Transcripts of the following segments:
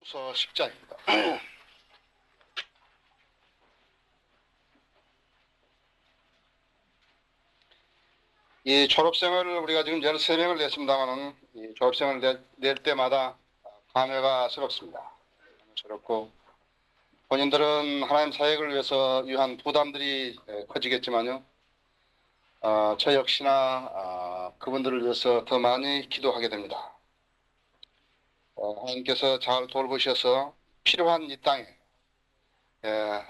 후서 10장입니다. 이 졸업생을 우리가 지금 13명을 냈습니다만은 이 졸업생을 낼 때마다 감회가 새롭습니다. 새롭고 본인들은 하나님 사역을 위해서 유한 부담들이 커지겠지만요. 저 역시나 그분들을 위해서 더 많이 기도하게 됩니다. 하나님께서 잘 돌보셔서 필요한 이 땅에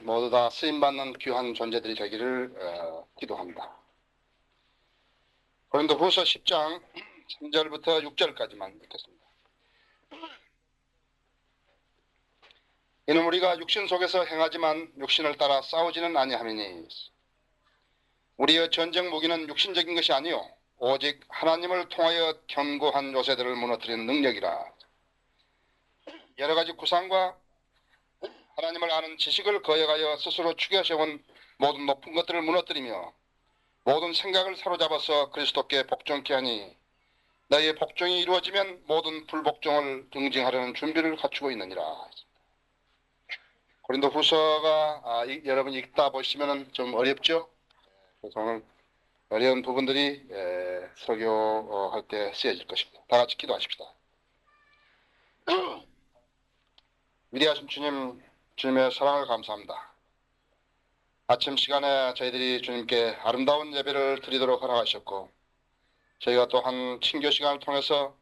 모두 다 쓰임받는 귀한 존재들이 되기를 기도합니다. 고린도후서 10장 3절부터 6절까지만 읽겠습니다. 이는 우리가 육신 속에서 행하지만 육신을 따라 싸우지는 아니하느니 우리의 전쟁 무기는 육신적인 것이 아니요 오직 하나님을 통하여 견고한 요새들을 무너뜨리는 능력이라. 여러 가지 구상과 하나님을 아는 지식을 거역하여 스스로 추겨 세운 모든 높은 것들을 무너뜨리며 모든 생각을 사로잡아서 그리스도께 복종케 하니 너희의 복종이 이루어지면 모든 불복종을 응징하려는 준비를 갖추고 있느니라. 고린도후서가 여러분 읽다 보시면 좀 어렵죠? 그래서 오늘 어려운 부분들이 설교할 때 쓰여질 것입니다. 다 같이 기도하십시다. 위대하신 주님, 주님의 사랑을 감사합니다. 아침 시간에 저희들이 주님께 아름다운 예배를 드리도록 허락하셨고 저희가 또한 친교 시간을 통해서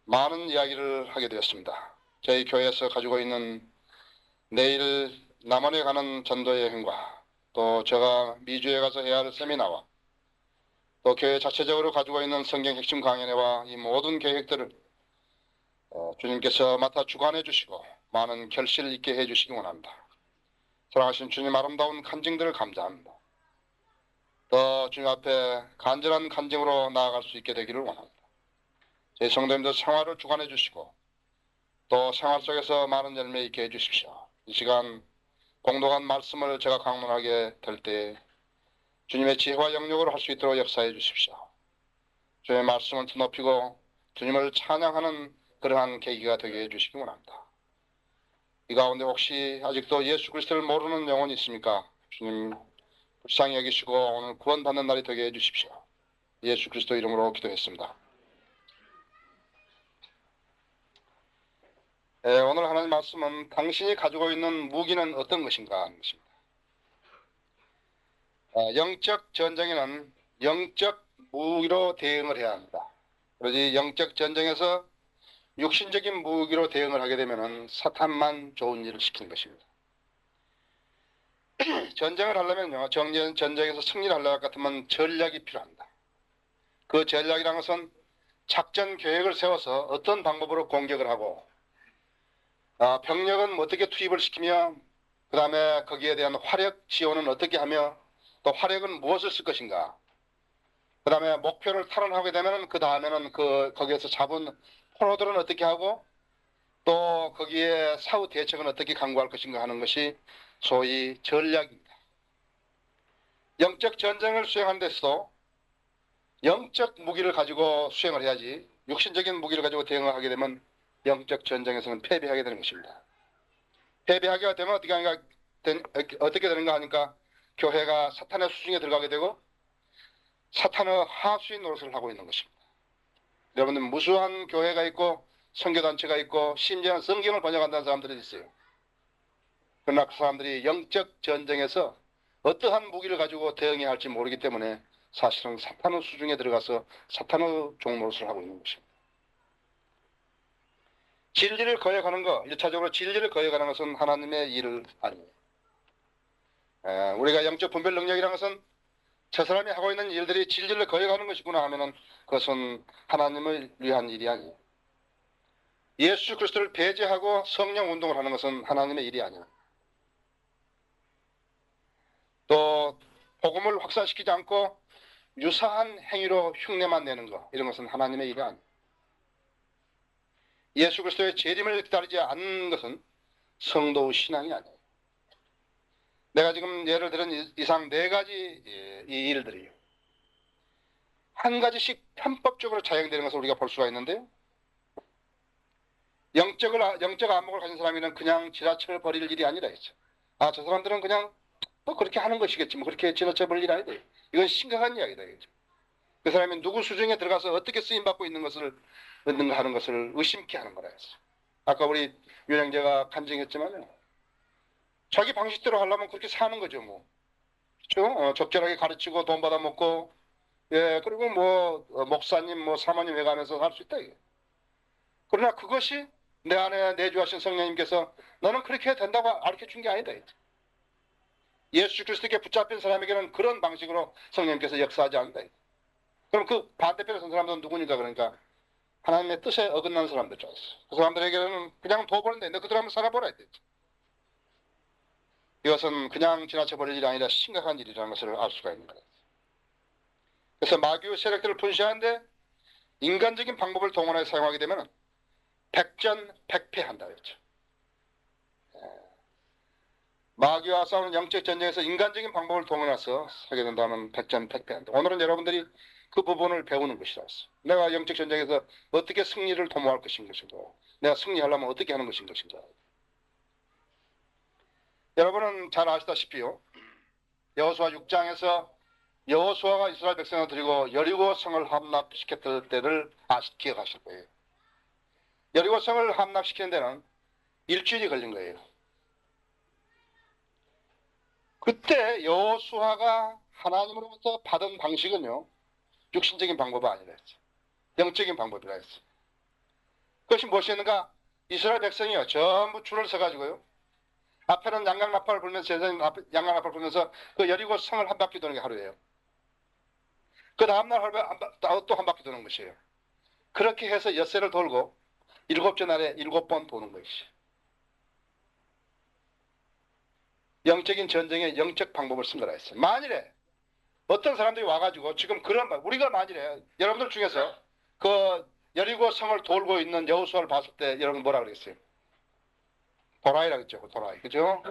많은 이야기를 하게 되었습니다. 저희 교회에서 가지고 있는 내일 남원에 가는 전도 여행과 또 제가 미주에 가서 해야 할 세미나와 또 교회 자체적으로 가지고 있는 성경 핵심 강연회와 이 모든 계획들을 주님께서 맡아 주관해 주시고 많은 결실을 있게 해 주시기 원합니다. 사랑하신 주님, 아름다운 간증들을 감사합니다. 또 주님 앞에 간절한 간증으로 나아갈 수 있게 되기를 원합니다. 저희 성도님들 생활을 주관해 주시고 또 생활 속에서 많은 열매 있게 해 주십시오. 이 시간 공동한 말씀을 제가 강론하게 될 때 주님의 지혜와 영역으로 할 수 있도록 역사해 주십시오. 주님의 말씀을 높이고 주님을 찬양하는 그러한 계기가 되게 해 주시기 원합니다. 이 가운데 혹시 아직도 예수 그리스도를 모르는 영혼이 있습니까? 주님 불쌍히 여기시고 오늘 구원받는 날이 되게 해 주십시오. 예수 그리스도 이름으로 기도했습니다. 오늘 하나님 말씀은 당신이 가지고 있는 무기는 어떤 것인가 하는 것입니다. 영적 전쟁에는 영적 무기로 대응을 해야 합니다. 그러지 영적 전쟁에서 육신적인 무기로 대응을 하게 되면 사탄만 좋은 일을 시키는 것입니다. 전쟁을 하려면요, 전쟁에서 승리를 하려 같으면 전략이 필요합니다. 그 전략이라는 것은 작전 계획을 세워서 어떤 방법으로 공격을 하고 병력은 어떻게 투입을 시키며 그 다음에 거기에 대한 화력 지원은 어떻게 하며 또 화력은 무엇을 쓸 것인가, 그 다음에 목표를 탈환하게 되면 그 다음에는 거기에서 잡은 포로들은 어떻게 하고 또 거기에 사후 대책은 어떻게 강구할 것인가 하는 것이 소위 전략입니다. 영적 전쟁을 수행하는 데서도 영적 무기를 가지고 수행을 해야지 육신적인 무기를 가지고 대응을 하게 되면 영적 전쟁에서는 패배하게 되는 것입니다. 패배하게 되면 어떻게 되는가 하니까 교회가 사탄의 수중에 들어가게 되고 사탄의 하수인 노릇을 하고 있는 것입니다. 여러분들 무수한 교회가 있고 선교단체가 있고 심지어는 성경을 번역한다는 사람들이 있어요. 그러나 그 사람들이 영적 전쟁에서 어떠한 무기를 가지고 대응해야 할지 모르기 때문에 사실은 사탄의 수중에 들어가서 사탄의 종노릇을 하고 있는 것입니다. 진리를 거역하는 것, 1차적으로 진리를 거역하는 것은 하나님의 일을 아닙니다. 우리가 영적 분별 능력이라는 것은 저 사람이 하고 있는 일들이 진리를 거역하는 것이구나 하면은 그것은 하나님을 위한 일이 아니에요. 예수 그리스도를 배제하고 성령 운동을 하는 것은 하나님의 일이 아니에요. 또 복음을 확산시키지 않고 유사한 행위로 흉내만 내는 것, 이런 것은 하나님의 일이 아니에요. 예수 그리스도의 재림을 기다리지 않는 것은 성도의 신앙이 아니에요. 내가 지금 예를 들은 이상 네 가지 이 일들이요, 한 가지씩 편법적으로 자행되는 것을 우리가 볼 수가 있는데요, 영적 안목을 가진 사람이면 그냥 지나쳐 버릴 일이 아니라 했죠. 아, 저 사람들은 그냥 뭐 그렇게 하는 것이겠지. 뭐 그렇게 지나쳐 버릴 일이 아니다. 이건 심각한 이야기다. 이거죠. 그 사람이 누구 수중에 들어가서 어떻게 쓰임받고 있는 것을 얻는가 하는 것을 의심케 하는 거라 했어. 아까 우리 윤영재가 간증했지만요. 자기 방식대로 하려면 그렇게 사는 거죠, 뭐. 그렇죠? 적절하게 가르치고 돈 받아먹고, 예, 그리고 뭐, 목사님, 뭐, 사모님 해가면서 할 수 있다, 이게. 그러나 그것이 내 안에 내주하신 성령님께서 너는 그렇게 해야 된다고 가르쳐 준 게 아니다. 예수 그리스도께 붙잡힌 사람에게는 그런 방식으로 성령님께서 역사하지 않는다. 그럼 그 반대편에 선 사람들은 누구니까 그러니까 하나님의 뜻에 어긋난 사람들 줄 알았어. 그 사람들에게는 그냥 둬버린다. 너 그들 한번 살아보라 했댔지. 이것은 그냥 지나쳐버릴 일이 아니라 심각한 일이라는 것을 알 수가 있는 거예요. 그래서 마귀의 세력들을 분쇄하는데 인간적인 방법을 동원해 사용하게 되면 백전백패한다 그랬죠. 마귀와 싸우는 영적 전쟁에서 인간적인 방법을 동원해서 하게 된다면 백전백패한다. 오늘은 여러분들이 그 부분을 배우는 것이라서 내가 영적 전쟁에서 어떻게 승리를 도모할 것인 것인가, 내가 승리하려면 어떻게 하는 것인 것인가. 여러분은 잘 아시다시피요, 여호수아 6장에서 여호수아가 이스라엘 백성을 데리고 여리고 성을 함락시켰을 때를 기억하실 거예요. 여리고 성을 함락시키는 데는 일주일이 걸린 거예요. 그때 여호수아가 하나님으로부터 받은 방식은요, 육신적인 방법이 아니라 했죠. 영적인 방법이라 했어요. 그것이 무엇이었는가? 이스라엘 백성이요, 전부 줄을 서가지고요, 앞에는 양강나팔을 불면서, 제사장님 양강나팔을 불면서 그 여리고 성을 한 바퀴 도는 게 하루예요. 그 다음날 또 한 바퀴 도는 것이에요. 그렇게 해서 엿새를 돌고 7째 날에 7번 도는 것이에요. 영적인 전쟁에 영적 방법을 쓴 거라 했어요. 만일에 어떤 사람들이 와가지고 지금 그런 말, 우리가 만일에 여러분들 중에서 그 여리고 성을 돌고 있는 여호수아를 봤을 때 여러분 뭐라 그랬어요? 도라이라 그랬죠. 도라이. 그죠?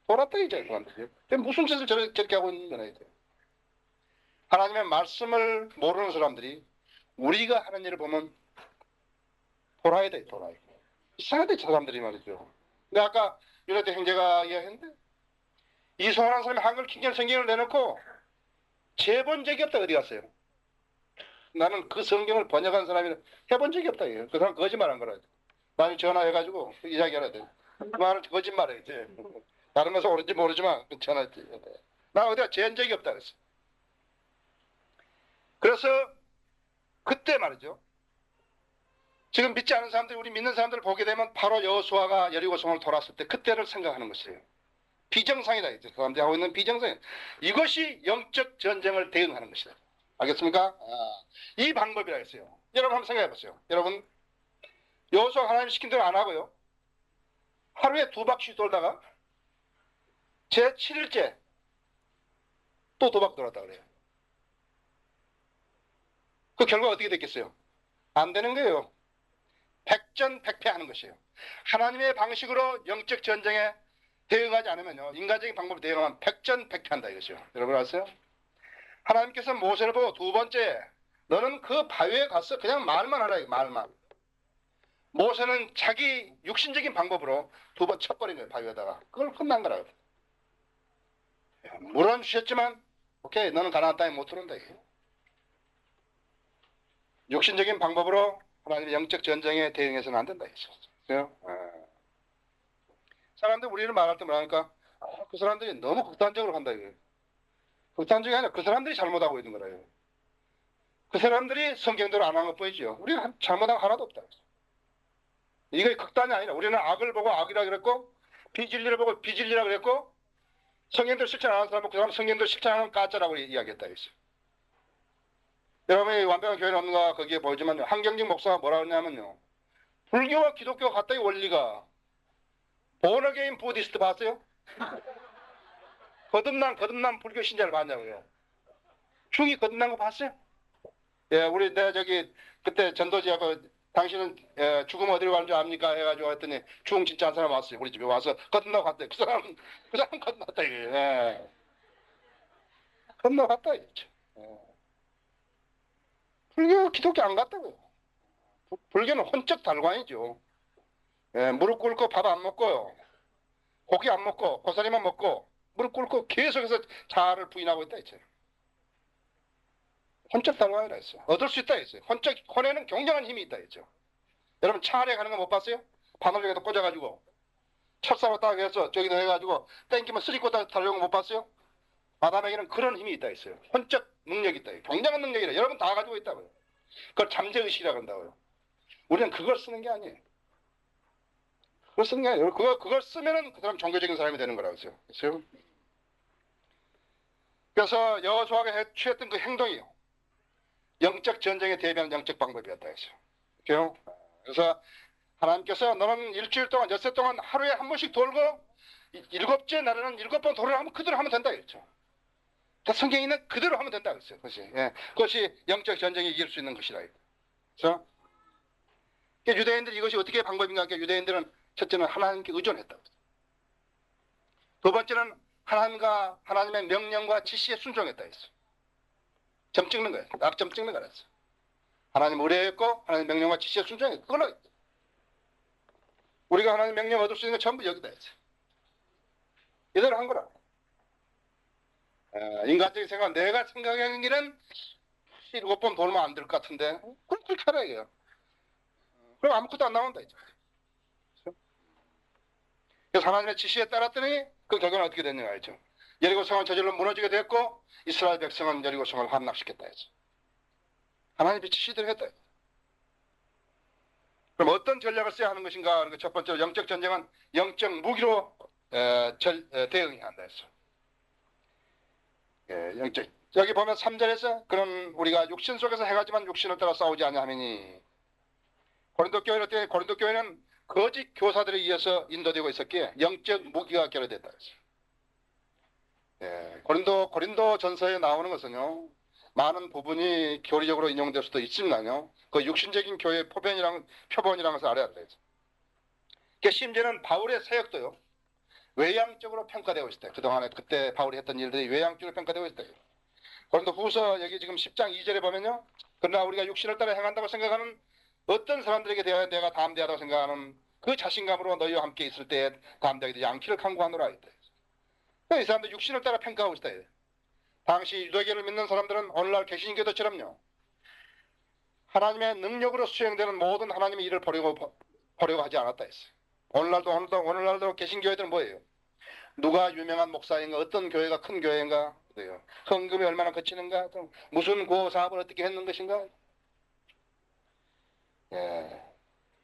도라떼이죠. 그런데 무슨 짓을 저렇게 하고 있는 거냐. 하나님의 말씀을 모르는 사람들이 우리가 하는 일을 보면 도라이 돼. 도라이. 이상하대 저 사람들이 말이죠. 근데 아까 유네대 형제가 이야기했는데 이소환한 사람이 한글 킹경 성경을 내놓고 재본 적이 없다. 어디 갔어요? 나는 그 성경을 번역한 사람이 해본 적이 없다. 그 사람 거짓말한 거라. 많이 전화해가지고 이야기하라 돼. 그 말은 거짓말이에요. 다른 것은 옳은지 모르지만 전화했지. 나 어디가 재한 적이 없다 그랬어. 그래서 그때 말이죠. 지금 믿지 않은 사람들이 우리 믿는 사람들을 보게 되면 바로 여호수아가 여리고 성을 돌았을 때 그때를 생각하는 것이에요. 비정상이다. 그 사람들이 하고 있는 비정상. 이것이 영적 전쟁을 대응하는 것이다. 알겠습니까? 이 방법이라 했어요. 여러분 한번 생각해 보세요. 여러분 여호수아가 하나님 시킨 대로 안 하고요, 하루에 2바퀴 돌다가 제 7일째 또 2바퀴 돌았다 그래요. 그 결과 어떻게 됐겠어요? 안 되는 거예요. 백전백패하는 것이에요. 하나님의 방식으로 영적 전쟁에 대응하지 않으면요, 인간적인 방법으로 대응하면 백전백패한다 이것이요. 여러분 아세요? 하나님께서 모세를 보고 2번째 너는 그 바위에 가서 그냥 말만 하라. 말만. 모세는 자기 육신적인 방법으로 2번 쳐버린 거예요. 바위에다가. 그걸 끝난 거라고. 물은 주셨지만 오케이 너는 가나안 땅에 못 들어온다. 육신적인 방법으로 하나님의 영적 전쟁에 대응해서는 안 된다. 그래요? 사람들 우리를 말할 때 뭐라니까 그 사람들이 너무 극단적으로 한다. 이거예요. 극단적이 아니라 그 사람들이 잘못하고 있는 거라요. 그 사람들이 성경대로 안 한 것 보이죠. 우리가 잘못한 거 하나도 없다. 이게 극단이 아니라 우리는 악을 보고 악이라 그랬고 비진리를 보고 비진리라 그랬고 성경대로 실천 안 하는 사람은 그 사람 성경대로 실천하는 가짜라고 이야기했다. 했어요. 여러분이 완벽한 교회는 없는가 거기에 보이지만요, 한경직 목사가 뭐라 그러냐면요, 불교와 기독교가 같다. 이 원리가 본어게인 부디스트 봤어요? 거듭난 불교 신자를 봤냐고요. 중이 거듭난 거 봤어요? 예, 우리 내가 저기 그때 전도지하고 당신은 죽으면 어디로 가는 줄 압니까? 해가지고 했더니 죽음 진짜 한 사람 왔어요. 우리 집에 와서 거듭나고 갔대요. 그 사람 거듭났다 이게. 예. 거듭나고 갔다 이거죠. 예. 불교 기독교 안 갔다고요. 불교는 혼적 달관이죠. 예, 무릎 꿇고 밥 안 먹고요. 고기 안 먹고 고사리만 먹고 무릎 꿇고 계속해서 자아를 부인하고 있다 했죠. 혼적 달망이라 했어요. 얻을 수 있다 했어요. 혼에는 굉장한 힘이 있다 했죠. 여러분 차례 가는 거 못 봤어요? 바늘에다 꽂아가지고 철사로 딱 해서 저기다 해가지고 땡기면 쓰리고 달려온 거 못 봤어요? 마담에게는 그런 힘이 있다 했어요. 혼적 능력이 있다. 굉장한 능력이라 여러분 다 가지고 있다고요. 그걸 잠재의식이라고 한다고요. 우리는 그걸 쓰는 게 아니에요. 그걸 쓰는 게 아니에요. 그걸 쓰면은 그 사람 종교적인 사람이 되는 거라고 했어요. 그렇죠? 그래서 여호수아가 취했던 그 행동이요. 영적 전쟁에 대비하는 영적 방법이었다 했어요. 그래요? 그래서 하나님께서 너는 일주일 동안 엿새 동안 하루에 한 번씩 돌고 일곱째 날에는 7번 돌을 하면 그대로 하면 된다 했죠. 성경에 있는 그대로 하면 된다 그랬어요. 그것이, 예. 그것이 영적 전쟁에 이길 수 있는 것이라. 그래서 유대인들이 이것이 어떻게 방법인가? 유대인들은 첫째는 하나님께 의존했다. 두 번째는 하나님과 하나님의 명령과 지시에 순종했다 했어. 점 찍는 거예요. 앞점 찍는 거라 했어. 하나님 의뢰했고 하나님 명령과 지시에 순종했고 그걸로 우리가 하나님 명령 얻을 수 있는 건 전부 여기다 했어. 이대로 한 거라. 인간적인 생각, 내가 생각하는 길은 7번 돌면 안 될 것 같은데 그럼 그렇게 하라 이거야. 그럼 아무것도 안 나온다 이제. 그래서 하나님의 지시에 따랐더니 그 결과는 어떻게 됐는가 했죠. 여리고성은 저절로 무너지게 됐고 이스라엘 백성은 여리고성을 함락시켰다 했죠. 하나님의 지시대로 했다. 그럼 어떤 전략을 써야 하는 것인가? 첫 번째로 영적 전쟁은 영적 무기로 대응해야 한다 했어. 영적. 여기 보면 3절에서 그런 우리가 육신 속에서 행하지만 육신을 따라 싸우지 아니하매니 고린도 교회는 어떻게 고린도 교회는 거짓 교사들에 의해서 인도되고 있었기에 영적 무기가 결여됐다 했어요. 고린도 전서에 나오는 것은요. 많은 부분이 교리적으로 인용될 수도 있지만요. 그 육신적인 교회의 표본이라는 것을 알아야 돼요. 그러니까 심지어는 바울의 사역도요. 외향적으로 평가되고 있어요. 그동안에 그때 바울이 했던 일들이 외향적으로 평가되고 있어요. 고린도 후서 여기 지금 10장 2절에 보면요. 그러나 우리가 육신을 따라 행한다고 생각하는 어떤 사람들에게 대하여 내가 담대하다고 생각하는 그 자신감으로 너희와 함께 있을 때에 담대하게 되지 않기를 간구하노라 했다. 이 사람들 육신을 따라 평가하고 있다. 당시 유대교를 믿는 사람들은 오늘날 개신교도처럼요. 하나님의 능력으로 수행되는 모든 하나님의 일을 보려고 하지 않았다 했어요. 오늘날도 개신교회들은 뭐예요? 누가 유명한 목사인가? 어떤 교회가 큰 교회인가? 헌금이 얼마나 거치는가? 무슨 구호사업을 어떻게 했는 것인가?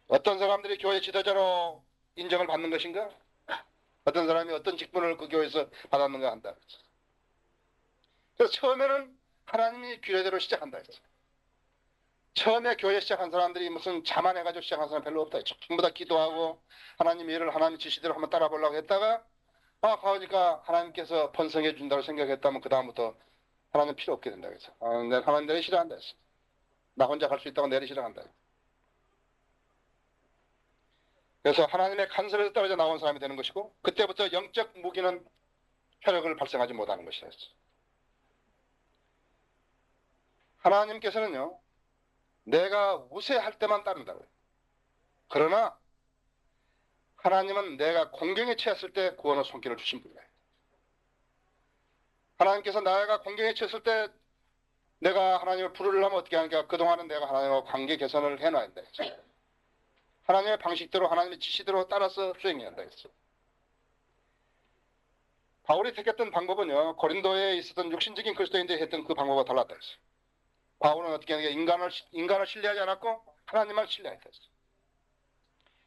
어떤 사람들이 교회 지도자로 인정을 받는 것인가? 어떤 사람이 어떤 직분을 그 교회에서 받았는가 한다. 그래서 처음에는 하나님이 규례대로 시작한다 했죠. 처음에 교회 시작한 사람들이 무슨 자만해가지고 시작한 사람 별로 없다 했죠. 전부 다 기도하고 하나님 일을 하나님 지시대로 한번 따라보려고 했다가 가보니까 하나님께서 번성해 준다고 생각했다면 그 다음부터 하나님 필요 없게 된다 그랬어. 하나님 내리 싫어한다 했어. 나 혼자 갈 수 있다고 내리 싫어한다. 그래서 하나님의 간섭에서 떨어져 나온 사람이 되는 것이고 그때부터 영적 무기는 효력을 발생하지 못하는 것이다 했어. 하나님께서는요. 내가 우세할 때만 따른다고요. 그러나 하나님은 내가 공경에 처했을 때 구원의 손길을 주신 분이에요. 하나님께서 내가 공경에 처했을 때 내가 하나님을 부르려면 어떻게 하니까 그동안은 내가 하나님과 관계 개선을 해놔야 한다 했죠. 하나님의 방식대로 하나님의 지시대로 따라서 수행해야 한다 했어. 바울이 택했던 방법은요. 고린도에 있었던 육신적인 그리스도인들이 했던 그 방법과 달랐다 했어. 바울은 어떻게 하냐 인간을 신뢰하지 않았고 하나님을 신뢰했다 했어.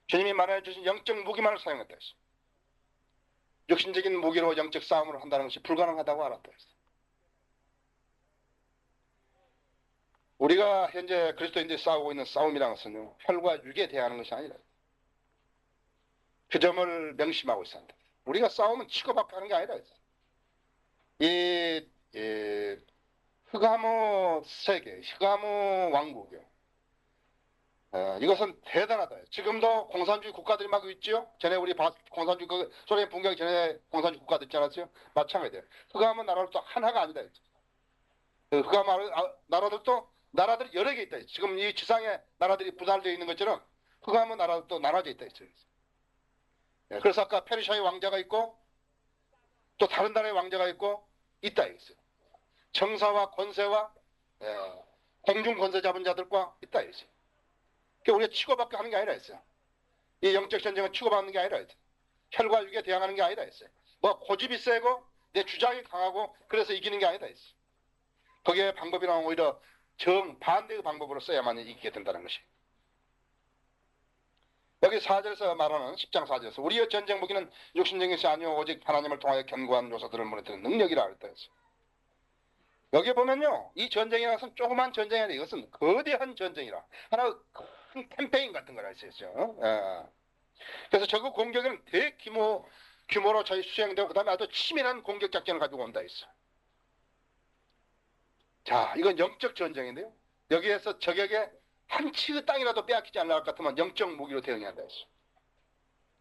주님이 말해 주신 영적 무기만을 사용했다 했어. 육신적인 무기로 영적 싸움을 한다는 것이 불가능하다고 알았다 했어. 우리가 현재 그리스도인들이 싸우고 있는 싸움이라는 것은요. 혈과 육에 대하는 것이 아니라 그 점을 명심하고 있어야 한다. 우리가 싸우면 치고받고 하는 게 아니라 이 흑암의 세계, 흑암의 왕국이요. 이것은 대단하다. 지금도 공산주의 국가들이 막 있죠. 전에 우리 공산주의 소련 분경 전에 공산주의 국가들 있지 않았어요? 마찬가지예요. 흑암의 나라도 또 하나가 아니다. 흑암의 나라들도 나라들이 여러 개 있다. 지금 이 지상에 나라들이 분할되어 있는 것처럼 흑암의 나라도 또 나눠져 있다. 예, 그래서 아까 페르시아의 왕자가 있고 또 다른 나라의 왕자가 있고 있다 이거죠. 정사와 권세와 예, 공중 권세 잡은 자들과 있다 이거죠. 그러니까 우리가 치고받고 하는 게 아니라 했어요. 이 영적 전쟁은 치고받는 게 아니라 했어요. 혈과 육에 대항하는 게 아니라 했어요. 뭐 고집이 세고 내 주장이 강하고 그래서 이기는 게 아니다 했어요. 거기에 방법이란 오히려 정반대의 방법으로 써야만 이기게 된다는 것이. 여기 4절에서 말하는 10장 4절에서 우리의 전쟁 무기는 육신적인 것이 아니오 오직 하나님을 통하여 견고한 요소들을 무너뜨리는 능력이라 했다 했어요. 여기 보면요, 이 전쟁이라는 것은 조그만 전쟁이 아니라 이것은 거대한 전쟁이라 하나의 큰 캠페인 같은 거라 했었죠. 그래서 저그 공격은 규모로 저희 수행되고 그 다음에 아주 치밀한 공격 작전을 가지고 온다 했어. 자, 이건 영적 전쟁인데요. 여기에서 적에게 한 치의 땅이라도 빼앗기지 않을 것 같으면 영적 무기로 대응해야 한다 했어.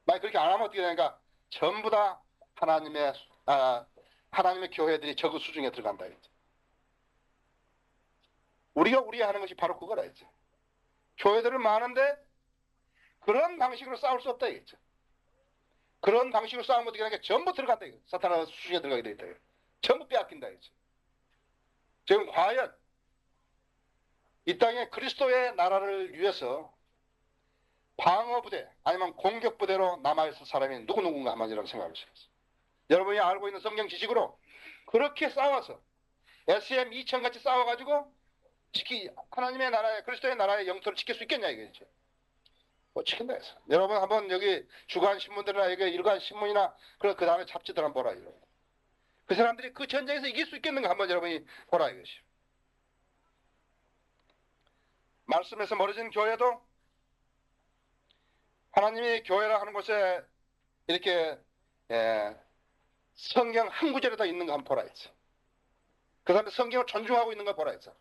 만약 그렇게 안 하면 어떻게 되니까 전부 다 하나님의 교회들이 적의 수중에 들어간다 했죠. 우리가 하는 것이 바로 그거라 했죠. 교회들은 많은데 그런 방식으로 싸울 수 없다 했죠. 그런 방식으로 싸우면 어떻게 되니까 전부 들어간다 했죠. 사탄의 수중에 들어가게 돼 있다 했죠. 전부 빼앗긴다 했죠. 지금 과연 이 땅에 그리스도의 나라를 위해서 방어부대 아니면 공격부대로 남아있을 사람이 누군가 한마디라고 생각할 수 있어요. 여러분이 알고 있는 성경 지식으로 그렇게 싸워서 SM 2000 같이 싸워가지고 하나님의 나라에 그리스도의 나라의 영토를 지킬 수 있겠냐 이거죠. 뭐 지킨다 해서. 여러분 한번 여기 주간 신문들이나 여기 일간 신문이나 그 다음에 잡지들 한번 보라 이거. 그 사람들이 그 전쟁에서 이길 수 있겠는가 한번 여러분이 보라 이것이. 말씀에서 멀어진 교회도 하나님이 교회라 하는 곳에 이렇게 성경 한 구절에다 있는 거 한번 보라 했어. 그 사람들 성경을 존중하고 있는 거 보라 했어.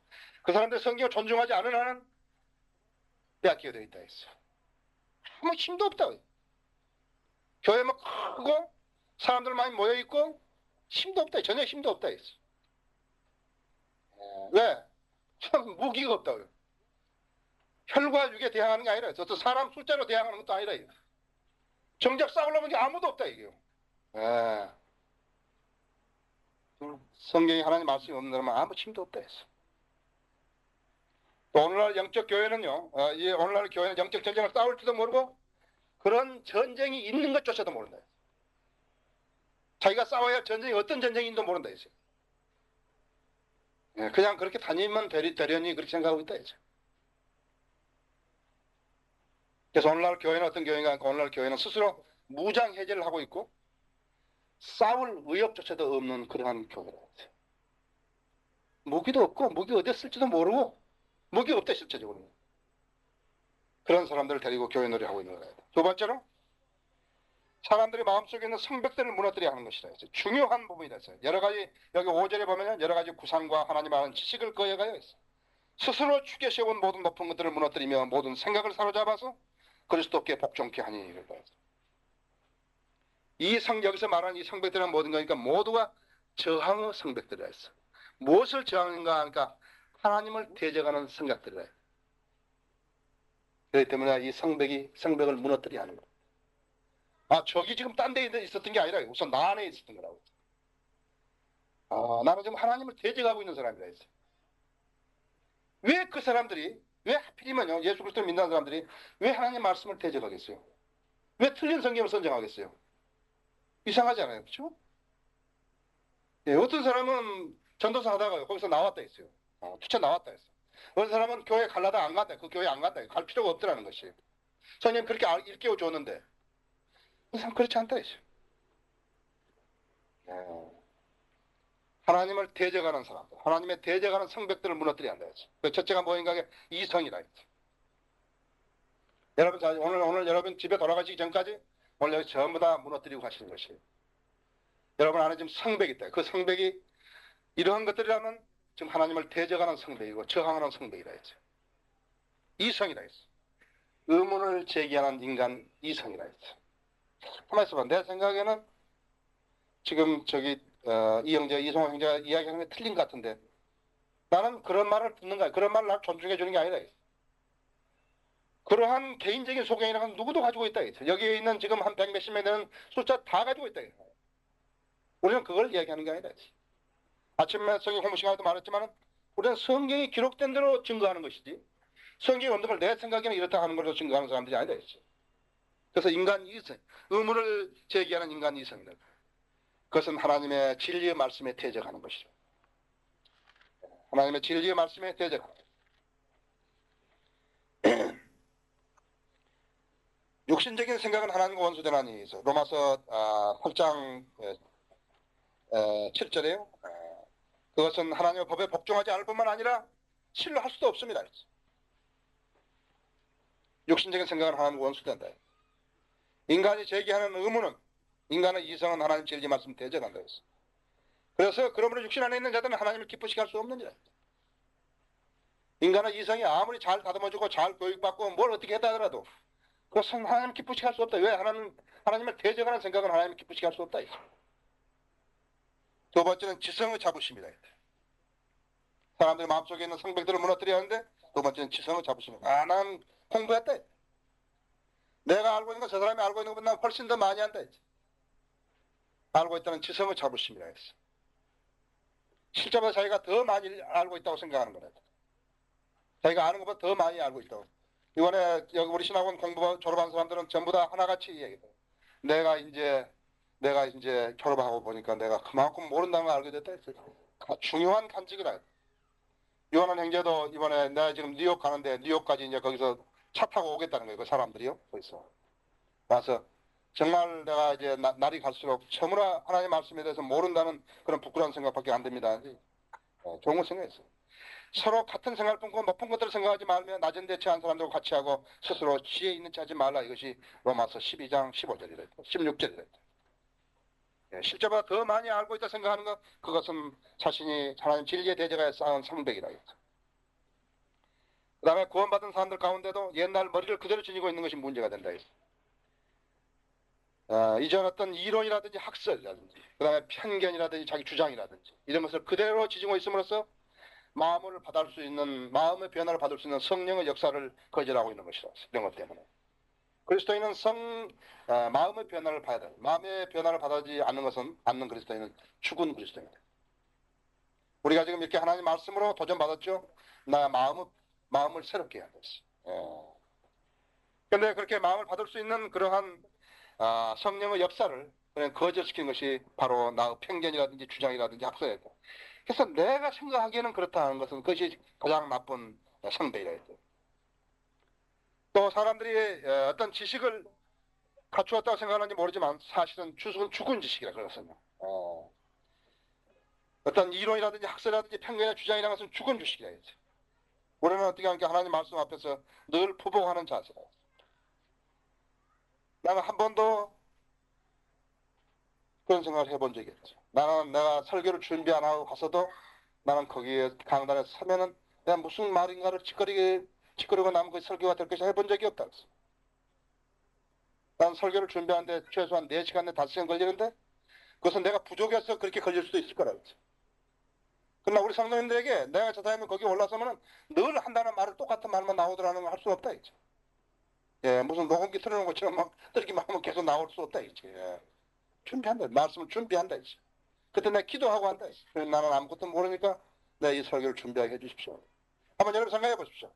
그 사람들 성경을 존중하지 않은 한은 빼앗기게 되어 있다 했어. 아무 힘도 없다. 교회 막 크고 사람들 많이 모여 있고 힘도 없다. 전혀 힘도 없다 했어. 왜? 참 무기가 없다고요. 혈과 육에 대항하는 게 아니라 어떤 사람 숫자로 대항하는 것도 아니라 정작 싸우려면 아무도 없다 이게요. 성경에 하나님 말씀이 없는 사람은 아무 힘도 없다 했어. 또 오늘날 영적 교회는요, 오늘날 교회는 영적 전쟁을 싸울지도 모르고 그런 전쟁이 있는 것조차도 모른다. 자기가 싸워야 할 전쟁이 어떤 전쟁인지도 모른다 했어요. 그냥 그렇게 다니면 되려니 그렇게 생각하고 있다 했어요. 그래서 오늘날 교회는 어떤 교회인가? 오늘날 교회는 스스로 무장 해제를 하고 있고 싸울 의욕조차도 없는 그러한 교회라. 무기도 없고 무기 어디에 쓸지도 모르고 무기 없다 실제적으로. 그런 사람들을 데리고 교회 놀이 하고 있는 거예요. 두 번째로 사람들이 마음속에 있는 성벽들을 무너뜨려야 하는 것이라 했어요. 중요한 부분이라 했어요. 여러 가지 여기 5절에 보면 여러 가지 구상과 하나님 아는 지식을 거여가야 했어요. 스스로 축에 세운 모든 높은 것들을 무너뜨리며 모든 생각을 사로잡아서 그리스도께 복종케 하니 이랬다. 여기서 말하는 이 성벽들은 모든 거니까 모두가 저항의 성벽들이라 했어. 무엇을 저항인가 하니까 하나님을 대적하는 성벽들이라 했어. 그렇기 때문에 이 성벽을 무너뜨려야 하는 거야. 저기 지금 딴 데 있었던 게 아니라 우선 나 안에 있었던 거라고. 나는 지금 하나님을 대적하고 있는 사람이라 했어. 왜 그 사람들이 왜 하필이면요 예수 그리스도를 믿는 사람들이 왜 하나님 말씀을 대적하겠어요? 왜 틀린 성경을 선정하겠어요? 이상하지 않아요? 그렇죠? 어떤 사람은 전도사 하다가 거기서 나왔다 했어요. 투차 나왔다 했어. 어떤 사람은 교회 갈라다 안 갔다. 그 교회 안 갔다. 갈 필요가 없더라는 것이. 성령 그렇게 일깨워 줬는데 그 사람 그렇지 않다 했어요. 하나님을 대적하는 사람들, 하나님의 대적하는 성벽들을 무너뜨려야 한다 했어요. 첫째가 뭐인가 하게 이성이라 했죠. 여러분, 오늘 여러분 집에 돌아가시기 전까지 오늘 여기 전부 다 무너뜨리고 가시는 것이에요. 여러분 안에 지금 성벽이 있다. 그 성벽이 이러한 것들이라면 지금 하나님을 대적하는 성벽이고 저항하는 성벽이라 했죠. 이성이라 했어. 의문을 제기하는 인간 이성이라 했어. 가만히 있어봐. 내 생각에는 지금 이성호 형제가 이야기하는 게 틀린 것 같은데 나는 그런 말을 듣는 거야. 그런 말을 날 존중해 주는 게 아니라 그러한 개인적인 소견이라는 건 누구도 가지고 있다. 여기에 있는 지금 한 100몇십 명 되는 숫자 다 가지고 있다. 우리는 그걸 이야기하는 게 아니다. 아침에 성경 공부 시간에도 말했지만 우리는 성경이 기록된 대로 증거하는 것이지 성경이 없는 걸 내 생각에는 이렇다 하는 걸로 증거하는 사람들이 아니다. 그래서 인간 이성, 의문을 제기하는 인간 이성이다. 그것은 하나님의 진리의 말씀에 대적하는 것이죠. 하나님의 진리의 말씀에 대적하는 것이죠. 육신적인 생각은 하나님과 원수되나니 로마서 8장 7절에요. 그것은 하나님의 법에 복종하지 않을 뿐만 아니라 신뢰할 수도 없습니다. 육신적인 생각은 하나님과 원수된다. 인간이 제기하는 의문은 인간의 이성은 하나님 진리 말씀 대적한다 했어. 그래서 그러므로 육신 안에 있는 자들은 하나님을 기쁘시게 할 수 없는 자. 인간의 이성이 아무리 잘 다듬어주고 잘 교육받고 뭘 어떻게 했다 하더라도 그것은 하나님을 기쁘시게 할 수 없다. 왜? 하나님을 대적하는 생각은 하나님을 기쁘시게 할 수 없다. 두 번째는 지성의 자부심이다. 사람들이 마음속에 있는 성벽들을 무너뜨려야 하는데 두 번째는 지성의 자부심이다. 난 공부했다. 내가 알고 있는 거 저 사람이 알고 있는 것보다 훨씬 더 많이 한다. 알고 있다는 지성의 자부심이라 했어. 실제보다 자기가 더 많이 알고 있다고 생각하는 거다. 자기가 아는 것보다 더 많이 알고 있다고. 이번에 여기 우리 신학원 공부 졸업한 사람들은 전부 다 하나같이 얘기해. 내가 이제 졸업하고 보니까 내가 그만큼 모른다는 걸 알게 됐다. 중요한 간직이라. 요한한 형제도 이번에 내가 지금 뉴욕 가는데 뉴욕까지 이제 거기서 차 타고 오겠다는 거예요. 그 사람들이요. 거기서 와서 정말 내가 이제 날이 갈수록 처음으로 하나님의 말씀에 대해서 모른다는 그런 부끄러운 생각밖에 안 듭니다. 좋은 걸 생각했어요. 서로 같은 생각을 품고 높은 것들을 생각하지 말며 낮은 데 처한 사람들과 같이 하고 스스로 지혜 있는 체 하지 말라. 이것이 로마서 12장 15절이다. 16절이다. 실제보다 더 많이 알고 있다 생각하는 것, 그것은 자신이 하나님 진리의 대적에 쌓은 성벽이라. 그 다음에 구원받은 사람들 가운데도 옛날 머리를 그대로 지니고 있는 것이 문제가 된다. 이전 어떤 이론이라든지 학설이라든지 그 다음에 편견이라든지 자기 주장이라든지 이런 것을 그대로 지지고 있음으로써 마음의 변화를 받을 수 있는 성령의 역사를 거절하고 있는 것이라. 이런 것 때문에 그리스도인은 마음의 변화를 봐야 돼. 마음의 변화를 받지 않는 그리스도인은 죽은 그리스도인이다. 우리가 지금 이렇게 하나님 말씀으로 도전받았죠. 나 마음을 새롭게 해야 됐어. 그런데 그렇게 마음을 받을 수 있는 그러한 성령의 역사를 그냥 거절시키는 것이 바로 나의 편견이라든지 주장이라든지 학설이다. 그래서 내가 생각하기에는 그렇다는 것은 그것이 가장 나쁜 상대이라 했죠. 또 사람들이 어떤 지식을 갖추었다고 생각하는지 모르지만 사실은 죽은 지식이라 그러거든요. 어떤 이론이라든지 학설이라든지 편견이나 주장이라는 것은 죽은 지식이라 했죠. 우리는 어떻게 하니까 하나님 말씀 앞에서 늘 부복하는 자세라. 나는 한 번도 그런 생각을 해본 적이 없죠. 내가 설교를 준비 안 하고 가서도 나는 거기에 강단에 서면은 내가 무슨 말인가를 찌꺼리고 남은 그 설교가 될 것이 해본 적이 없다. 난 설교를 준비하는데 최소한 4시간 내 5시간 걸리는데 그것은 내가 부족해서 그렇게 걸릴 수도 있을 거라고. 그러나 우리 성도님들에게 내가 저 다음에 거기 올라서면 늘 한다는 말을 똑같은 말만 나오더라는 걸 할 수 없다. 이제. 무슨 녹음기 틀어놓은 것처럼 막 들기만 하면 계속 나올 수 없다. 이제. 준비한다. 말씀을 준비한다. 이제. 그때 내가 기도하고 한다. 그래서 나는 아무것도 모르니까 내가 이 설교를 준비하게 해주십시오. 한번 여러분 생각해 보십시오.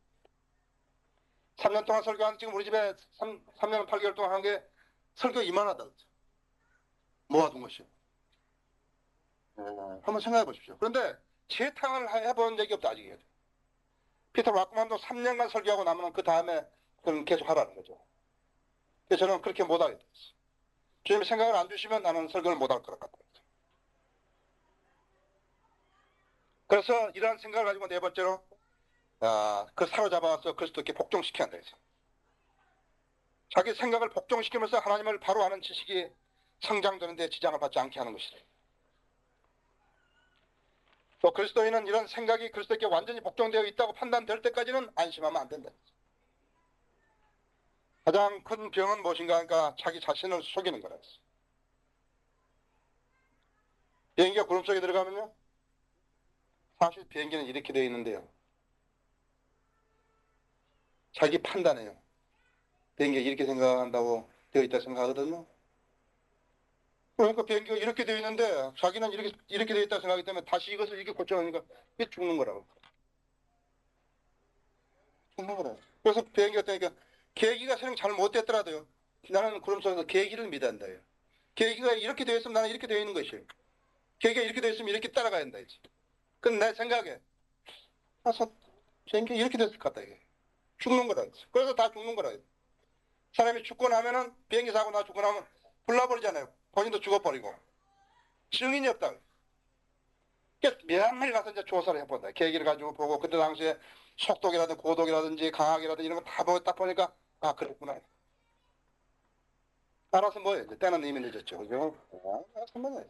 3년 동안 설교한 지금 우리 집에 3년 8개월 동안 한 게 설교 이만하다. 모아둔 것이요. 한번 생각해 보십시오. 그런데 재탕을 해본 적이 없다. 아직. 피터 락만도 3년간 설교하고 나면 그 다음에 그건 계속 하라는 거죠. 그래서 저는 그렇게 못하게 됐어요. 주님이 생각을 안 주시면 나는 설교를 못할 것 같아요. 그래서 이러한 생각을 가지고 네 번째로 그 사로잡아서 그리스도께 복종시켜야 한다. 자기 생각을 복종시키면서 하나님을 바로 아는 지식이 성장되는 데 지장을 받지 않게 하는 것이다. 또 그리스도인은 이런 생각이 그리스도께 완전히 복종되어 있다고 판단될 때까지는 안심하면 안 된다. 가장 큰 병은 무엇인가 하니까 자기 자신을 속이는 거라. 비행기가 구름 속에 들어가면요. 사실 비행기는 이렇게 되어 있는데요. 자기 판단해요. 비행기가 이렇게 생각한다고 되어 있다 생각하거든요. 그러니까 비행기가 이렇게 되어 있는데 자기는 이렇게 되어 있다 생각하기 때문에 다시 이것을 이렇게 고쳐놓으니까 이게 죽는 거라고. 죽는 거라고. 그래서 비행기가 되니까 계기가 설령 잘 못됐더라도요. 나는 그럼 속에서 계기를 믿어야 한다요. 계기가 이렇게 되어 있으면 나는 이렇게 되어 있는 것이에요. 계기가 이렇게 되어 있으면 이렇게 따라가야 한다 이지. 그건 내 생각에 아서 비행기가 이렇게 됐을 것 같다 이게. 죽는 거라. 그래서 다 죽는 거라. 사람이 죽고 나면은 비행기 사고 나 죽고 나면 불나버리잖아요. 본인도 죽어버리고 증인이 없다. 그러니까 매일매일 가서 이제 조사를 해본다. 계기를 가지고 보고 그때 당시에 속독이라든지 고독이라든지 강학이라든지 이런 거 다 보고 딱 보니까 아 그랬구나. 알아서 뭐예요. 이제 때는 이미 늦었죠. 그죠? 알아서 뭐예요.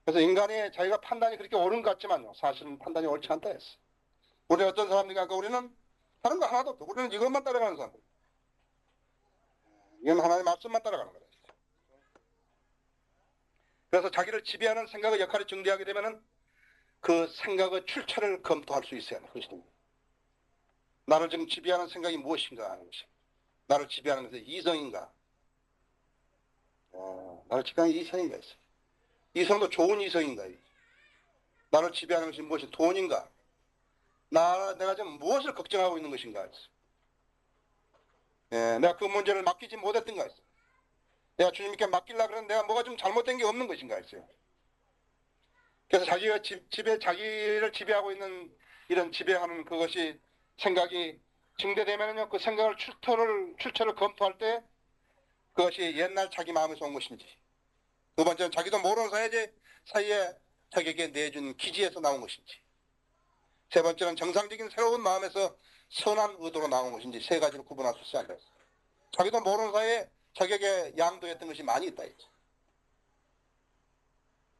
그래서 인간이 자기가 판단이 그렇게 옳은 것 같지만요. 사실은 판단이 옳지 않다 했어. 우리 어떤 사람들이 아까 우리는 다른 거 하나도 없고 우리는 이것만 따라가는 사람. 이건 하나님의 말씀만 따라가는 거다. 그래서 자기를 지배하는 생각의 역할을 정리하게 되면은 그 생각의 출처를 검토할 수 있어야 하는 것입니다. 나를 지금 지배하는 생각이 무엇인가 하는 것입니다. 나를 지배하는 것은 이성인가? 나를 지배하는 이성인가 있어. 이성도 좋은 이성인가? 나를 지배하는 것이 무엇이 돈인가? 내가 지금 무엇을 걱정하고 있는 것인가? 내가 그 문제를 맡기지 못했던가 했어. 내가 주님께 맡기려고 그러는데 내가 뭐가 좀 잘못된 게 없는 것인가 했어요. 그래서 자기가 자기를 지배하고 있는 이런 지배하는 그것이 생각이 증대되면요, 그 생각을 출처를 검토할 때 그것이 옛날 자기 마음에서 온 것인지, 두 번째는 자기도 모르는 사이에 자기에게 내준 기지에서 나온 것인지, 세 번째는 정상적인 새로운 마음에서 선한 의도로 나온 것인지 세 가지를 구분할 수 있어야 돼. 자기도 모르는 사이에 자기에게 양도했던 것이 많이 있다 했죠.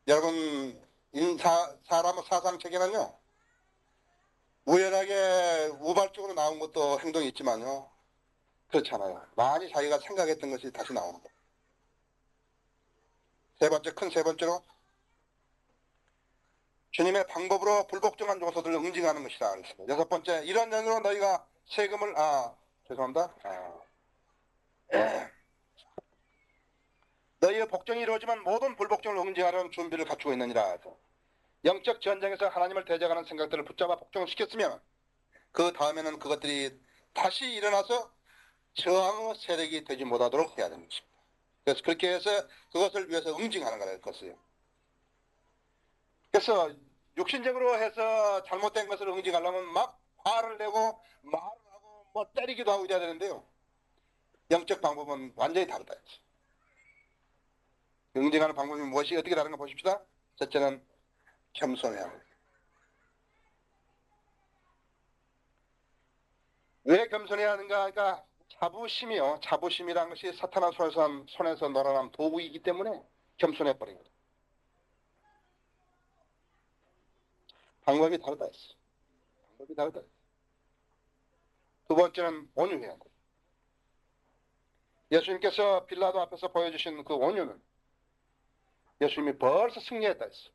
여러분 사람의 사상체계는요, 우연하게 우발적으로 나온 것도 행동이 있지만요, 그렇잖아요. 많이 자기가 생각했던 것이 다시 나오는 거예요. 세 번째로 주님의 방법으로 불복종한 요소들을 응징하는 것이다 그랬습니다. 여섯 번째, 이런 연으로 너희가 세금을 죄송합니다. 너희의 복종이 이루어지면 모든 불복종을 응징하려는 준비를 갖추고 있느니라. 영적 전쟁에서 하나님을 대적하는 생각들을 붙잡아 복종시켰으면 그 다음에는 그것들이 다시 일어나서 저항의 세력이 되지 못하도록 해야 되는 것입니다. 그래서 그렇게 해서 그것을 위해서 응징하는 거라는 것이에요. 그래서 육신적으로 해서 잘못된 것을 응징하려면 막 화를 내고 말을 하고 뭐 때리기도 하고 이래야 되는데요. 영적 방법은 완전히 다르다. 응징하는 방법이 무엇이 어떻게 다른가 보십시다. 첫째는 겸손해야 합니다. 왜 겸손해야 하는가? 그러니까 자부심이요. 자부심이란 것이 사탄의 손에서 놀아난 도구이기 때문에 겸손해버린 거죠. 방법이 다르다 했어. 방법이 다르다. 두 번째는 온유해야 합니다. 예수님께서 빌라도 앞에서 보여주신 그 온유는 예수님이 벌써 승리했다 했어.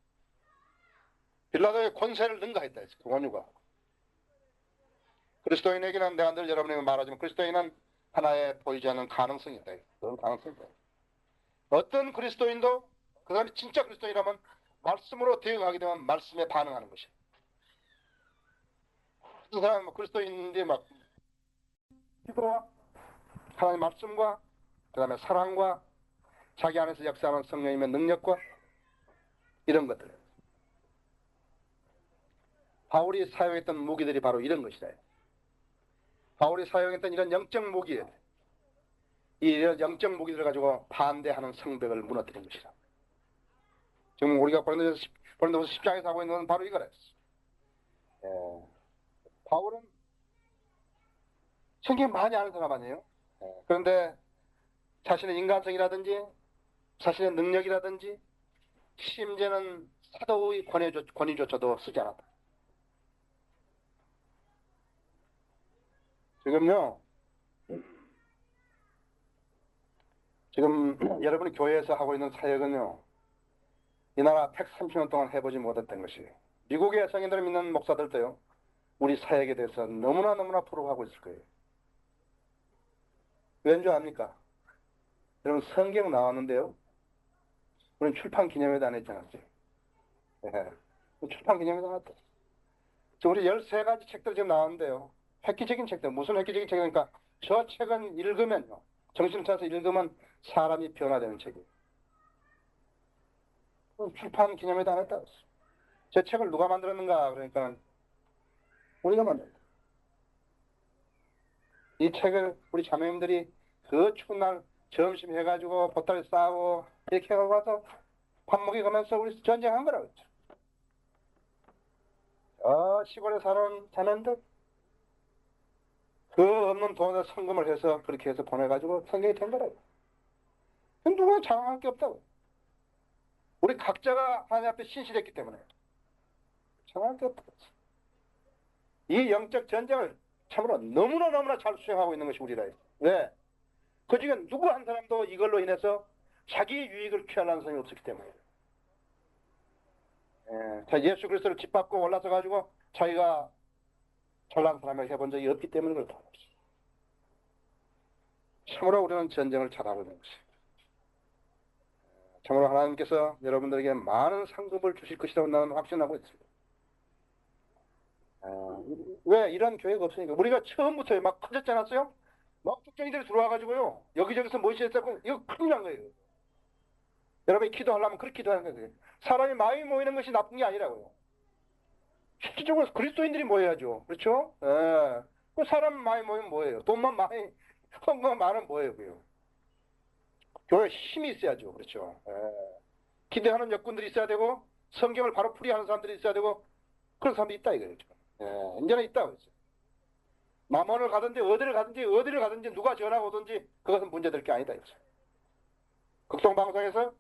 빌라도의 권세를 능가했다 했어. 그 온유가. 그리스도인에게는 내가 늘 여러분에게 말하지만 그리스도인은 하나의 보이지 않는 가능성이 있다. 그런 가능성이 있다. 어떤 그리스도인도 그 사람이 진짜 그리스도인이라면 말씀으로 대응하게 되면 말씀에 반응하는 것이야. 그 사람은 그리스도인인데 막 기도와 하나님의 말씀과 그 다음에 사랑과 자기 안에서 역사하는 성령님의 능력과 이런 것들. 바울이 사용했던 무기들이 바로 이런 것이다. 바울이 사용했던 이런 영적 무기에 이런 영적 무기들을 가지고 반대하는 성벽을 무너뜨린 것이다. 지금 우리가 고린도서 10장에서 하고 있는 건 바로 이거랬어. 바울은 성경 많이 아는 사람 아니에요? 그런데 자신의 인간성이라든지 자신의 능력이라든지 심지어는 사도의 권위조차도 쓰지 않았다. 지금 여러분이 교회에서 하고 있는 사역은요, 이 나라 130년 동안 해보지 못했던 것이에요. 미국의 성인들을 믿는 목사들도요, 우리 사역에 대해서 너무나 프로하고 있을 거예요. 왠 줄 압니까? 여러분 성경 나왔는데요. 우리는 출판 기념회도 안 했지 않았어요? 예. 출판 기념회도 안 했다. 우리 13가지 책들 지금 나왔는데요. 획기적인 책들, 무슨 획기적인 책이니까 저 책은 읽으면요. 정신을 차려서 읽으면 사람이 변화되는 책이에요. 출판 기념회도 안 했다. 제 책을 누가 만들었는가? 그러니까 우리가 만들었다. 이 책을 우리 자매님들이 그 추운 날 점심 해가지고 보따리 싸고 이렇게 하고 와서 밥 먹여가면서 우리 전쟁한 거라고 했죠. 시골에 사는 자매들 그 없는 돈에 성금을 해서 그렇게 해서 보내가지고 성경이 된 거라고. 누가 자랑할 게 없다고. 우리 각자가 하나님 앞에 신실했기 때문에 자랑할 게 없다고. 이 영적 전쟁을 참으로 너무나 잘 수행하고 있는 것이 우리라. 왜? 그 중에 누구 한 사람도 이걸로 인해서 자기의 유익을 취하려는 사람이 없었기 때문에. 자, 예수 그리스도를 짓밟고 올라서 가지고 자기가 잘난 사람을 해본 적이 없기 때문에 그렇다. 참으로 우리는 전쟁을 잘하고 있는 것입니다. 참으로 하나님께서 여러분들에게 많은 상급을 주실 것이라고 나는 확신하고 있습니다. 왜? 이런 교회가 없으니까. 우리가 처음부터 막 커졌지 않았어요? 막 쭉쟁이들이 들어와가지고요. 여기저기서 모시겠다고 이거 큰일 난 거예요. 여러분이 기도하려면 그렇게 기도하는 거예요. 사람이 많이 모이는 것이 나쁜 게 아니라고요. 실질적으로 그리스도인들이 모여야죠. 그렇죠? 예. 그 사람 많이 모이면 뭐예요? 돈만 많이, 헌금만 많으면 뭐예요? 그요? 교회 힘이 있어야죠. 그렇죠? 예. 기대하는 여건들이 있어야 되고, 성경을 바로 풀이하는 사람들이 있어야 되고, 그런 사람들이 있다 이거죠. 예. 이제는 있다고 했어요. 남원을 가든지 어디를 가든지 누가 전화가 오든지 그것은 문제될 게 아니다 했어요. 극동방송에서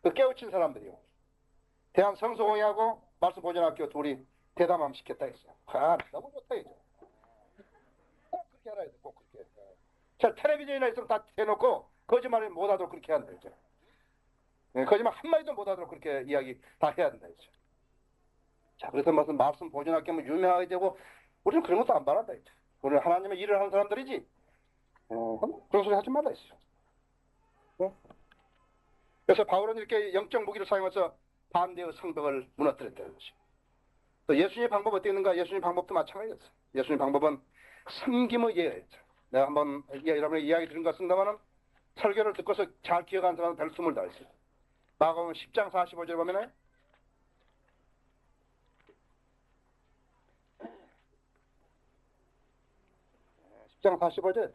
그 깨우친 사람들이요. 대한성소공회하고 말씀보존학교 둘이 대담함 시켰다 했어요. 너무 좋다 이죠. 꼭 그렇게 알아야 돼. 꼭 그렇게. 자, 텔레비전이나 있으면 다 해놓고 거짓말을 못하도록 그렇게 한다 이죠. 거짓말 한마디도 못하도록 그렇게 이야기 다 해야 된다 이죠. 자, 그래서 무슨 말씀보존학교면 유명하게 되고 우리는 그런 것도 안 바란다 이죠. 우리는 하나님의 일을 하는 사람들이지. 그런 소리 하지 말라 했어요. 그래서 바울은 이렇게 영적 무기를 사용해서 반대의 성벽을 무너뜨렸다는 것이죠. 또 예수님의 방법은 어떻게 있는가? 예수님의 방법도 마찬가지였어요. 예수님의 방법은 섬김의 예였죠. 내가 한번 여러분의 이야기 들은 것 같습니다만 설교를 듣고서 잘 기억하는 사람은 별 숨을 다했어요. 마가복음 10장 45절 보면은 10장 45절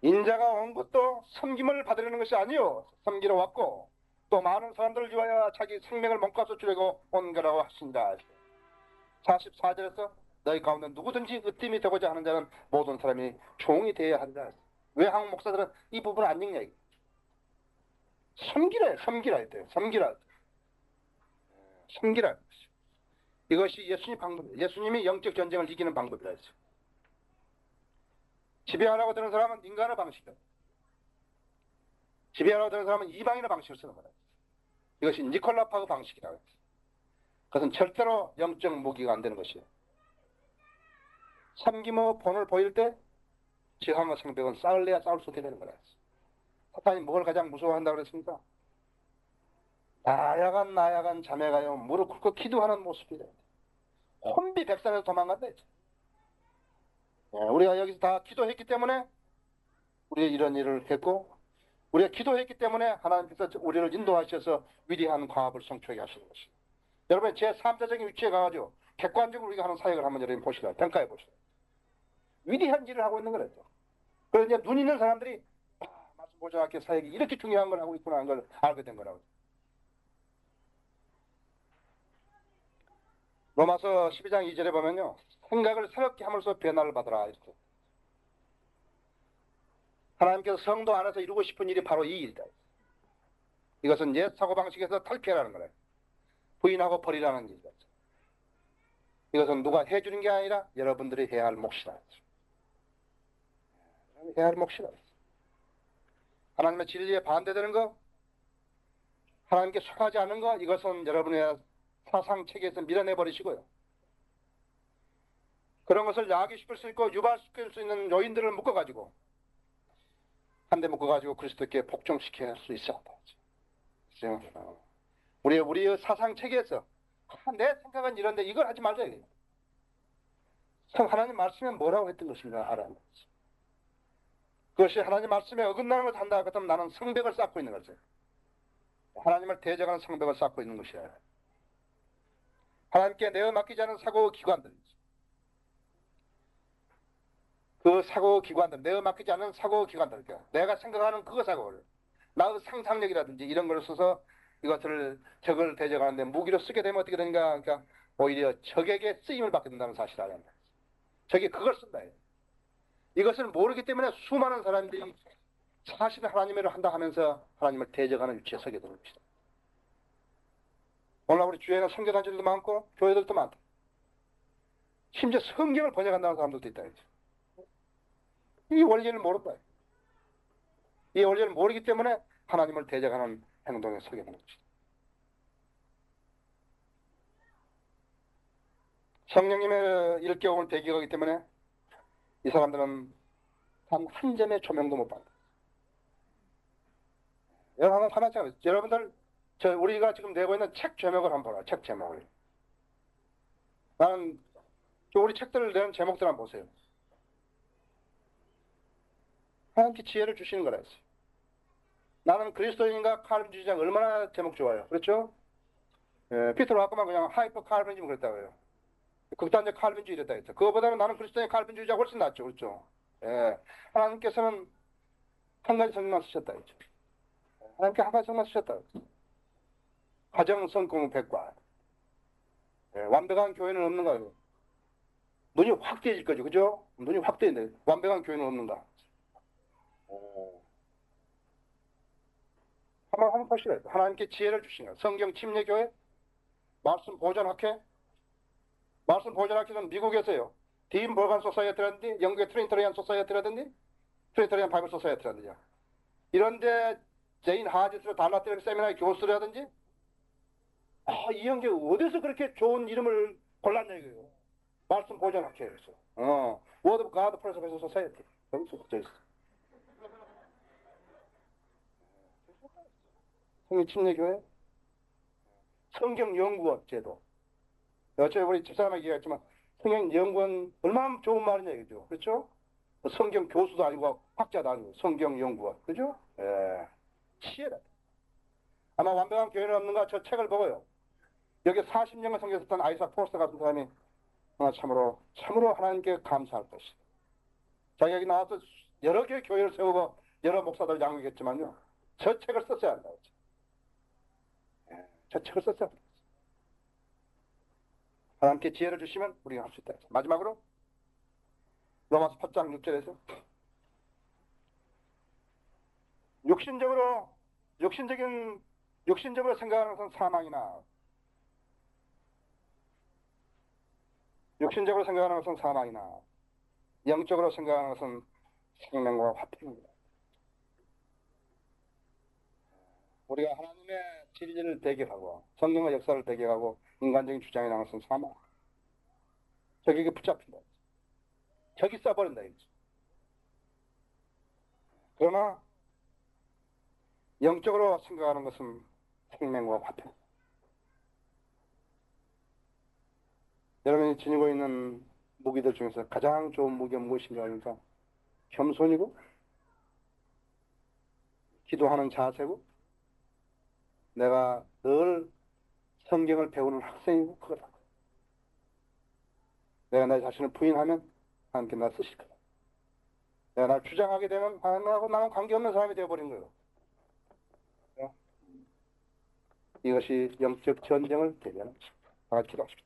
인자가 온 것도 섬김을 받으려는 것이 아니요 섬기러 왔고 또 많은 사람들을 위하여 자기 생명을 몸값으로 주려고 온 거라고 하신다. 44절에서 너희 가운데 누구든지 으뜸이 되고자 하는 자는 모든 사람이 종이 되어야 한다. 왜 한국 목사들은 이 부분을 안 읽냐? 섬기라 했대요. 섬기라. 이것이 예수님 방법이에요. 예수님이 영적 전쟁을 이기는 방법이라 했어요. 지배하라고 드는 사람은 인간의 방식이다. 지배하라고 드는 사람은 이방인의 방식을 쓰는 거다. 이것이 니콜라 파그 방식이라고 했어요. 그것은 절대로 영적 무기가 안 되는 것이에요. 섬김의 본을 보일 때 지황의 성벽은 쌓을래야 쌓을 수 없게 되는 거라 했어요. 사탄이 뭘 가장 무서워한다고 그랬습니까? 나야간 자매가요 무릎 꿇고 기도하는 모습이다. 혼비백산에서 도망간다 했죠. 우리가 여기서 다 기도했기 때문에 우리가 이런 일을 했고 우리가 기도했기 때문에 하나님께서 우리를 인도하셔서 위대한 과업을 성취하게 하시는 것입니다. 여러분 제 3자적인 위치에 가가지고 객관적으로 우리가 하는 사역을 한번 여러분 보시라 평가해 보시라. 위대한 일을 하고 있는 거랬죠. 그래서 이제 눈 있는 사람들이 말씀보존학교 사역이 이렇게 중요한 걸 하고 있구나 하는 걸 알게 된 거라고. 로마서 12장 2절에 보면요. 생각을 새롭게 함으로써 변화를 받으라. 이렇게. 하나님께서 성도 안에서 이루고 싶은 일이 바로 이 일이다. 이것은 옛 사고방식에서 탈피하라는 거예요. 부인하고 버리라는 일이다. 이것은 누가 해주는 게 아니라 여러분들이 해야 할 몫이다. 해야 할 몫이다. 하나님의 진리에 반대되는 거, 하나님께 속하지 않는 거, 이것은 여러분의 사상체계에서 밀어내버리시고요. 그런 것을 야기시킬 수 있고 유발시킬 수 있는 요인들을 묶어가지고 한 대 묶어가지고 그리스도께 복종시켜야 할 수 있어. 우리의 사상 체계에서 내 생각은 이런데 이걸 하지 말자. 하나님 말씀에 뭐라고 했던 것인가 알아야 돼. 그것이 하나님 말씀에 어긋나는 것을 한다 그러면 나는 성벽을 쌓고 있는 거죠. 하나님을 대적하는 성벽을 쌓고 있는 것이야. 하나님께 내어 맡기지 않은 사고 기관들, 그 사고 기관들, 내어 맡기지 않은 사고 기관들, 내가 생각하는 그 사고를 나의 상상력이라든지 이런 걸 써서 이것을 적을 대적하는데 무기로 쓰게 되면 어떻게 되는가? 그러니까 오히려 적에게 쓰임을 받게 된다는 사실을 알아야 합니다. 적이 그걸 쓴다. 이것을 모르기 때문에 수많은 사람들이 사실 하나님을 한다 하면서 하나님을 대적하는 위치에 서게 되는 것이다. 오늘 우리 주에는 선교단체들도 많고 교회들도 많다. 심지어 성경을 번역한다는 사람들도 있다. 이 원리를 모른다. 이 원리를 모르기 때문에 하나님을 대적하는 행동에 서게 되는 것이다. 성령님의 일격을 대기하기 때문에 이 사람들은 단 한 점의 조명도 못 받는다. 여러분들 우리가 지금 내고 있는 책 제목을 한번 보라. 책 제목을. 나는 우리 책들을 내는 제목들 한번 보세요. 하나님께 지혜를 주시는 거라 했어요. 나는 그리스도인과 칼빈주의자 얼마나 제목 좋아요. 그렇죠? 피터 라크만 그냥 하이퍼 칼빈주의 그랬다고 해요. 극단적 칼빈주의 이랬다 했어. 그거보다는 나는 그리스도인 칼빈주의자가 훨씬 낫죠. 그렇죠? 하나님께서는 한 가지 성경만 쓰셨다 했죠. 하나님께 한 가지 성경만 쓰셨다. 가정 성공 백과. 완벽한 교회는 없는가요? 눈이 확 떼질 거죠. 그죠? 눈이 확 떼는데 완벽한 교회는 없는가? 한번 보시라. 하나님께 지혜를 주신 거야. 성경 침례교회, 말씀 보존학회, 말씀 보존학회는 미국에서요. 딘 버간 소사이어티라든지 영국의 트린터리안 소사이어티라든지 트린터리안 바이블 소사이어티라든지 이런데 제인 하지스로 달라트릭 세미나의 교수라든지 이 형제 어디서 그렇게 좋은 이름을 골랐냐 이거예요. 말씀 보존학회에서 Word of God Preservation Society 여기서 붙어있어. 성경 침례교회 성경연구원 제도. 어차피 우리 집사람에게 얘기했지만 성경연구원 얼마나 좋은 말이냐 이거죠. 그렇죠? 성경 교수도 아니고 학자도 아니고 성경연구원. 그죠? 치열하다. 아마 완벽한 교회는 없는가 저 책을 보고요. 여기 40년간 성경했던 아이삭 포스터 같은 사람이 참으로 하나님께 감사할 것이다. 자기가 여기 나와서 여러 개의 교회를 세우고 여러 목사들 양육했지만요. 저 책을 썼어야 한다. 저 책을 썼어야 한다. 하나님께 지혜를 주시면 우리가 할 수 있다. 마지막으로 로마서 8장 6절에서 육신적으로 생각하는 것은 사망이나 육신적으로 생각하는 것은 사망이나 영적으로 생각하는 것은 생명과 화평입니다. 우리가 하나님의 진리를 배격하고 성경의 역사를 배격하고 인간적인 주장에 나가는 것은 사망. 적에게 붙잡힌다. 적이 써버린다. 그러나 영적으로 생각하는 것은 생명과 화평. 여러분이 지니고 있는 무기들 중에서 가장 좋은 무기가 무엇인가 하니까 겸손이고 기도하는 자세고 내가 늘 성경을 배우는 학생이고 그거다. 내가 내 자신을 부인하면 하나님께 나 쓰실 거다. 내가 날 주장하게 되면 하나님하고 나는 관계없는 사람이 되어버린 거예요. 이것이 영적 전쟁을 대변합니다. 다 같이 기도하십시오.